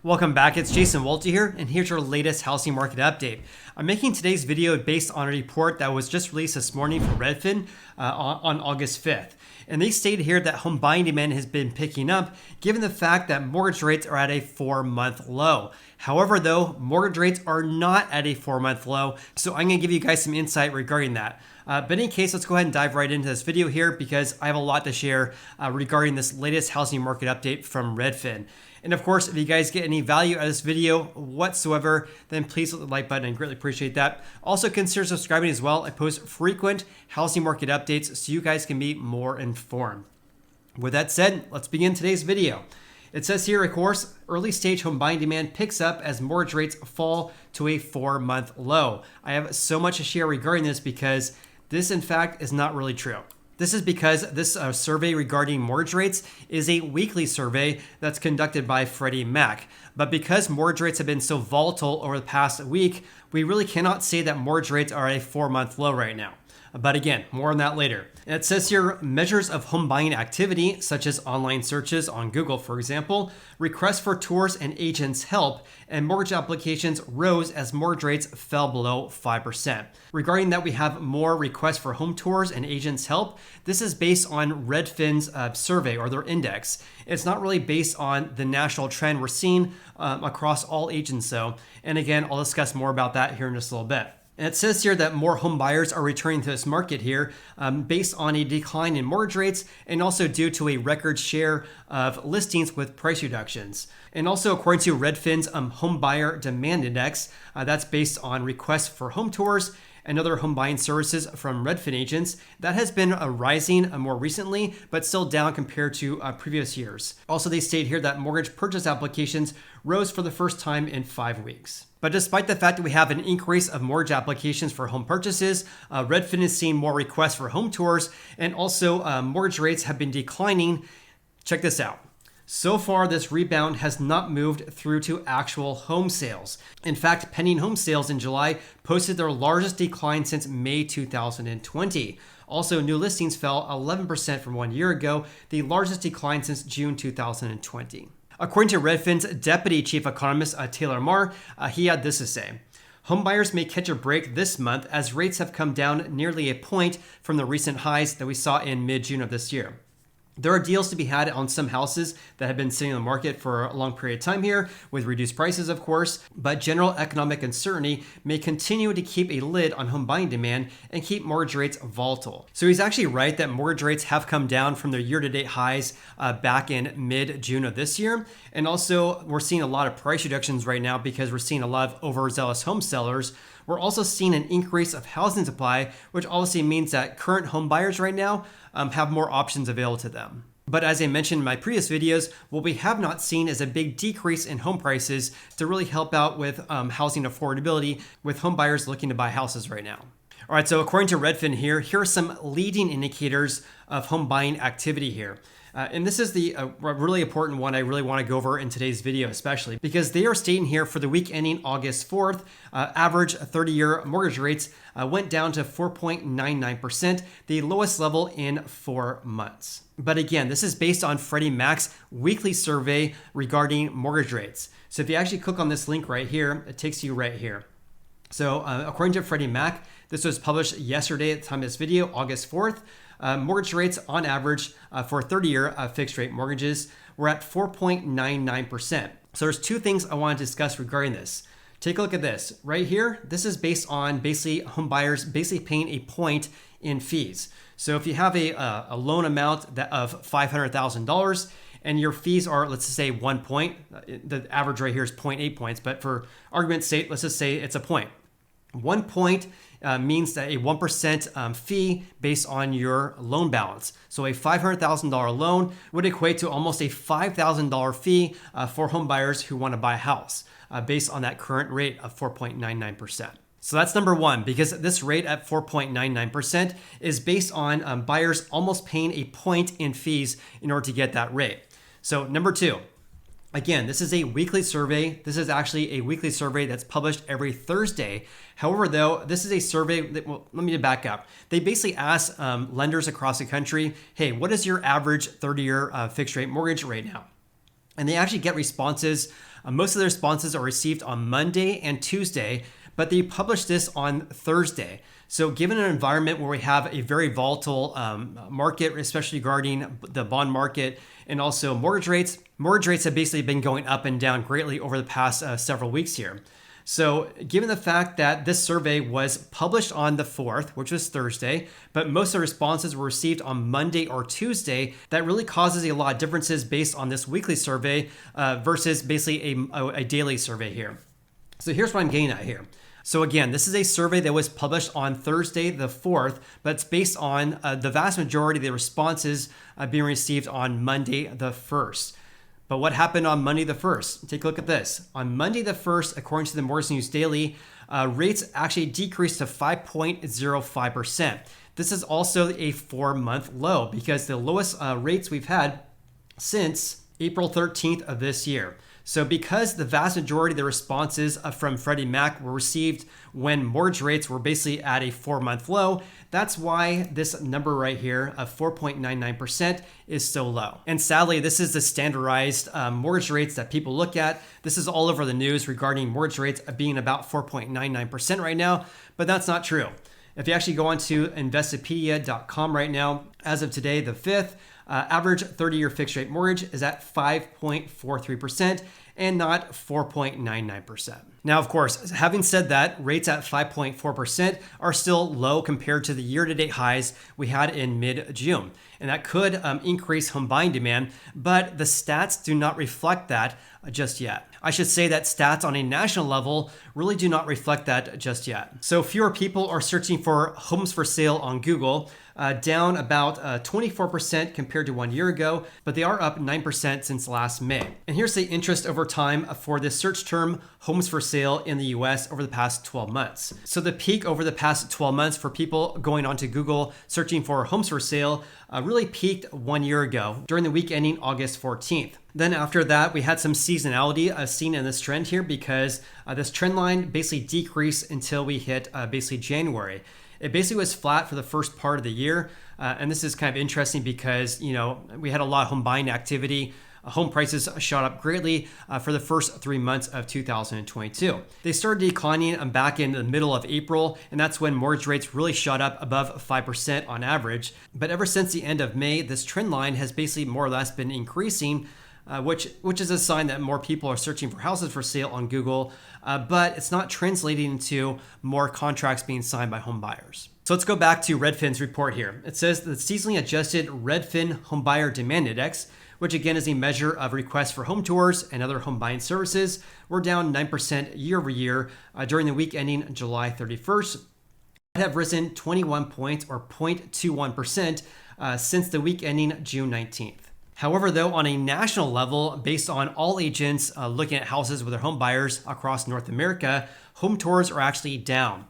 Welcome back, it's Jason Walty here, and here's your latest housing market update. I'm making today's video based on a report that was just released this morning from Redfin on August 5th. And they stated here that home buying demand has been picking up given the fact that mortgage rates are at a 4-month low. However, though, mortgage rates are not at a 4-month low, so I'm going to give you guys some insight regarding that. But in any case, let's go ahead and dive right into this video here because I have a lot to share regarding this latest housing market update from Redfin. And of course, if you guys get any value out of this video whatsoever, then please hit the like button. I greatly appreciate that. Also consider subscribing as well. I post frequent housing market updates so you guys can be more informed. With that said, let's begin today's video. It says here, of course, early stage home buying demand picks up as mortgage rates fall to a 4-month low. I have so much to share regarding this because this, in fact, is not really true. This is because this survey regarding mortgage rates is a weekly survey that's conducted by Freddie Mac. But because mortgage rates have been so volatile over the past week, we really cannot say that mortgage rates are at a 4-month low right now. But again, more on that later. And it says here, measures of home buying activity, such as online searches on Google, for example, requests for tours and agents' help, and mortgage applications rose as mortgage rates fell below 5%. Regarding that, we have more requests for home tours and agents' help. This is based on Redfin's survey or their index. It's not really based on the national trend we're seeing across all agents, though. And again, I'll discuss more about that here in just a little bit. And it says here that more home buyers are returning to this market here based on a decline in mortgage rates and also due to a record share of listings with price reductions. And also according to Redfin's home buyer demand index, that's based on requests for home tours and other home buying services from Redfin agents, that has been rising more recently, but still down compared to previous years. Also, they state here that mortgage purchase applications rose for the first time in 5 weeks. But despite the fact that we have an increase of mortgage applications for home purchases, Redfin is seeing more requests for home tours, and also mortgage rates have been declining. Check this out. So far, this rebound has not moved through to actual home sales. In fact, pending home sales in July posted their largest decline since May 2020. Also, new listings fell 11% from 1 year ago, the largest decline since June 2020. According to Redfin's deputy chief economist, Taylor Marr, he had this to say. Home buyers may catch a break this month as rates have come down nearly a point from the recent highs that we saw in mid-June of this year. There are deals to be had on some houses that have been sitting on the market for a long period of time here with reduced prices, of course, but general economic uncertainty may continue to keep a lid on home buying demand and keep mortgage rates volatile. So he's actually right that mortgage rates have come down from their year-to-date highs back in mid-June of this year. And also we're seeing a lot of price reductions right now because we're seeing a lot of overzealous home sellers. We're also seeing an increase of housing supply, which obviously means that current home buyers right now have more options available to them. But as I mentioned in my previous videos, what we have not seen is a big decrease in home prices to really help out with housing affordability with home buyers looking to buy houses right now. All right, so according to Redfin here are some leading indicators of home buying activity here. And this is the really important one I really want to go over in today's video, especially because they are stating here for the week ending August 4th, average 30-year mortgage rates went down to 4.99%, the lowest level in 4 months. But again, this is based on Freddie Mac's weekly survey regarding mortgage rates. So if you actually click on this link right here, it takes you right here. So according to Freddie Mac, this was published yesterday at the time of this video, August 4th. Mortgage rates on average for 30-year fixed rate mortgages were at 4.99%. So there's two things I want to discuss regarding this. Take a look at this right here. This is based on basically home buyers basically paying a point in fees. So if you have a loan amount of $500,000 and your fees are, let's just say 1 point, the average right here is 0.8 points, but for argument's sake, let's just say it's a point. 1 point means that a 1% fee based on your loan balance. So a $500,000 loan would equate to almost a $5,000 fee for home buyers who want to buy a house based on that current rate of 4.99%. So that's number one, because this rate at 4.99% is based on buyers almost paying a point in fees in order to get that rate. So number two, again, this is a weekly survey. This is actually a weekly survey that's published every Thursday. However, though, this is a survey that, well, let me back up. They basically ask lenders across the country, hey, what is your average 30-year fixed rate mortgage right now? And they actually get responses Most of the responses are received on Monday and Tuesday, but they published this on Thursday. So given an environment where we have a very volatile market, especially regarding the bond market and also mortgage rates have basically been going up and down greatly over the past several weeks here. So given the fact that this survey was published on the 4th, which was Thursday, but most of the responses were received on Monday or Tuesday, that really causes a lot of differences based on this weekly survey versus basically a daily survey here. So here's what I'm getting at here. So again, this is a survey that was published on Thursday the 4th, but it's based on the vast majority of the responses being received on Monday the 1st. But what happened on Monday the 1st? Take a look at this. On Monday the 1st, according to the Mortgage News Daily, rates actually decreased to 5.05%. This is also a 4-month low because the lowest rates we've had since April 13th of this year. So because the vast majority of the responses from Freddie Mac were received when mortgage rates were basically at a 4-month low, that's why this number right here of 4.99% is so low. And sadly, this is the standardized mortgage rates that people look at. This is all over the news regarding mortgage rates being about 4.99% right now, but that's not true. If you actually go onto Investopedia.com right now, as of today, the 5th, average 30-year fixed rate mortgage is at 5.43% and not 4.99%. Now, of course, having said that, rates at 5.4% are still low compared to the year-to-date highs we had in mid-June. And that could increase home buying demand, but the stats do not reflect that just yet. I should say that stats on a national level really do not reflect that just yet. So fewer people are searching for homes for sale on Google, down about 24% compared to 1 year ago, but they are up 9% since last May. And here's the interest over time for this search term, homes for sale in the US over the past 12 months. So the peak over the past 12 months for people going onto Google searching for homes for sale really peaked 1 year ago during the week ending August 14th. Then after that, we had some seasonality seen in this trend here because this trend line basically decreased until we hit basically January. It basically was flat for the first part of the year. And this is kind of interesting because, we had a lot of home buying activity. Home prices shot up greatly for the first 3 months of 2022. They started declining back in the middle of April, and that's when mortgage rates really shot up above 5% on average. But ever since the end of May, this trend line has basically more or less been increasing, which is a sign that more people are searching for houses for sale on Google, but it's not translating into more contracts being signed by home buyers. So let's go back to Redfin's report here. It says the seasonally adjusted Redfin Home Buyer Demand Index, which again is a measure of requests for home tours and other home buying services, were down 9% year over year during the week ending July 31st. Have risen 21 points or 0.21% since the week ending June 19th. However, though, on a national level, based on all agents looking at houses with their home buyers across North America, home tours are actually down.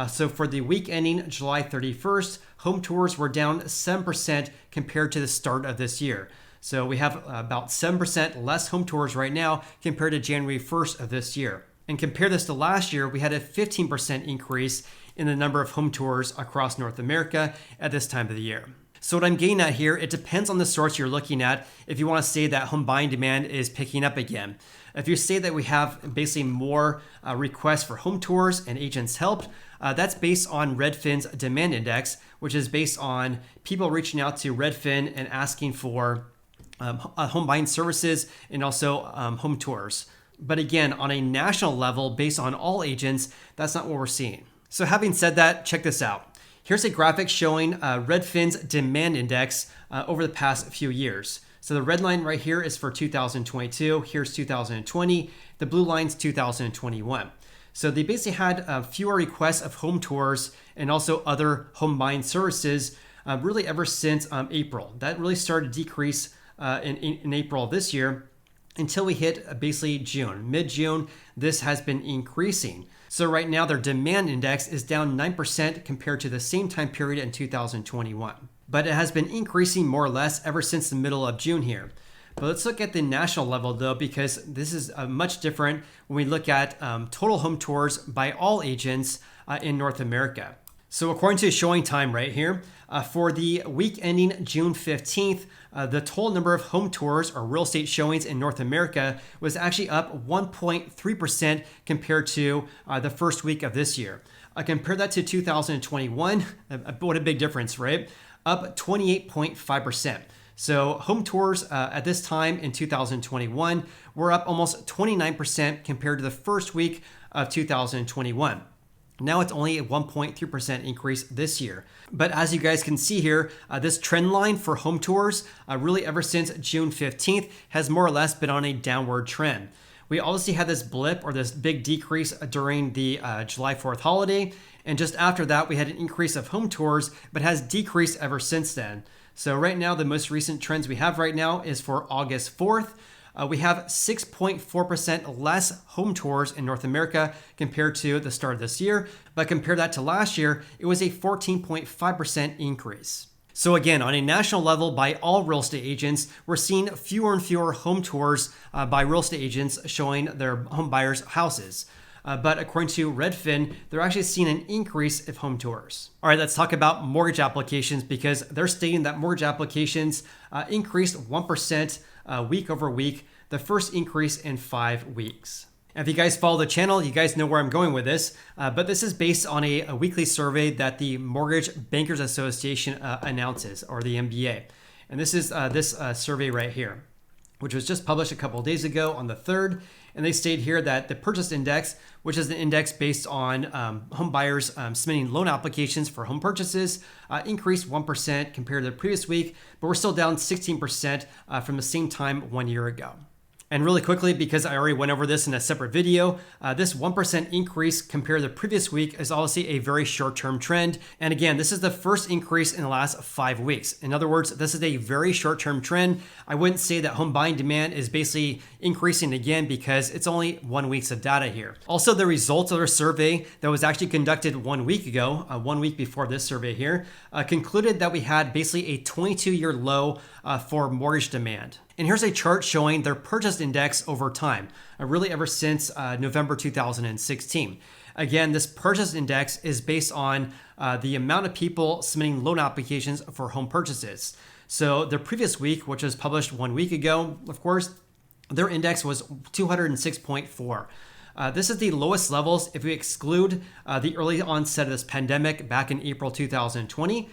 So for the week ending July 31st, home tours were down 7% compared to the start of this year. So we have about 7% less home tours right now compared to January 1st of this year. And compare this to last year, we had a 15% increase in the number of home tours across North America at this time of the year. So what I'm getting at here, it depends on the source you're looking at if you want to say that home buying demand is picking up again. If you say that we have basically more requests for home tours and agents helped, that's based on Redfin's demand index, which is based on people reaching out to Redfin and asking for home buying services and also home tours. But again, on a national level, based on all agents, that's not what we're seeing. So having said that, check this out. Here's a graphic showing Redfin's demand index over the past few years. So the red line right here is for 2022. Here's 2020. The blue line's 2021. So they basically had fewer requests of home tours and also other home buying services really ever since April. That really started to decrease in April of this year until we hit basically June. Mid-June, this has been increasing. So right now their demand index is down 9% compared to the same time period in 2021. But it has been increasing more or less ever since the middle of June here. But let's look at the national level though, because this is much different when we look at total home tours by all agents in North America. So according to Showing Time right here, for the week ending June 15th, the total number of home tours or real estate showings in North America was actually up 1.3% compared to the first week of this year. Compare that to 2021, what a big difference, right? Up 28.5%. So home tours at this time in 2021 were up almost 29% compared to the first week of 2021. Now it's only a 1.3% increase this year. But as you guys can see here, this trend line for home tours, really ever since June 15th, has more or less been on a downward trend. We obviously had this blip or this big decrease during the July 4th holiday. And just after that, we had an increase of home tours, but has decreased ever since then. So right now, the most recent trends we have right now is for August 4th. We have 6.4% less home tours in North America compared to the start of this year. But compare that to last year, it was a 14.5% increase. So again, on a national level, by all real estate agents, we're seeing fewer and fewer home tours by real estate agents showing their home buyers' houses. But according to Redfin, they're actually seeing an increase of home tours. All right, let's talk about mortgage applications because they're stating that mortgage applications increased 1% week over week, the first increase in 5 weeks. If you guys follow the channel, you guys know where I'm going with this, but this is based on a weekly survey that the Mortgage Bankers Association announces, or the MBA. And this is this survey right here, which was just published a couple of days ago on the 3rd. And they state here that the purchase index, which is an index based on home buyers submitting loan applications for home purchases, increased 1% compared to the previous week, but we're still down 16% from the same time 1 year ago. And really quickly, because I already went over this in a separate video, this 1% increase compared to the previous week is obviously a very short-term trend. And again, this is the first increase in the last 5 weeks. In other words, this is a very short-term trend. I wouldn't say that home buying demand is basically increasing again because it's only 1 week's of data here. Also, the results of our survey that was actually conducted 1 week ago, 1 week before this survey here, concluded that we had basically a 22-year low for mortgage demand. And here's a chart showing their purchase index over time, really ever since November 2016. Again, this purchase index is based on the amount of people submitting loan applications for home purchases. So the previous week, which was published 1 week ago, of course, their index was 206.4. This is the lowest levels if we exclude the early onset of this pandemic back in April 2020.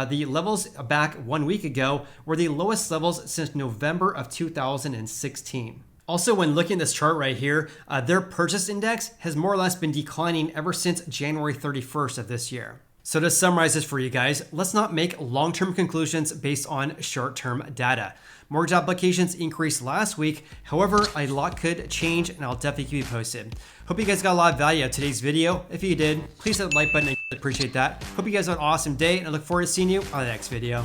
The levels back 1 week ago were the lowest levels since November of 2016. Also, when looking at this chart right here, their purchase index has more or less been declining ever since January 31st of this year. So to summarize this for you guys, let's not make long-term conclusions based on short-term data. Mortgage applications increased last week. However, a lot could change and I'll definitely keep you posted. Hope you guys got a lot of value out of today's video. If you did, please hit the like button. I appreciate that. Hope you guys have an awesome day and I look forward to seeing you on the next video.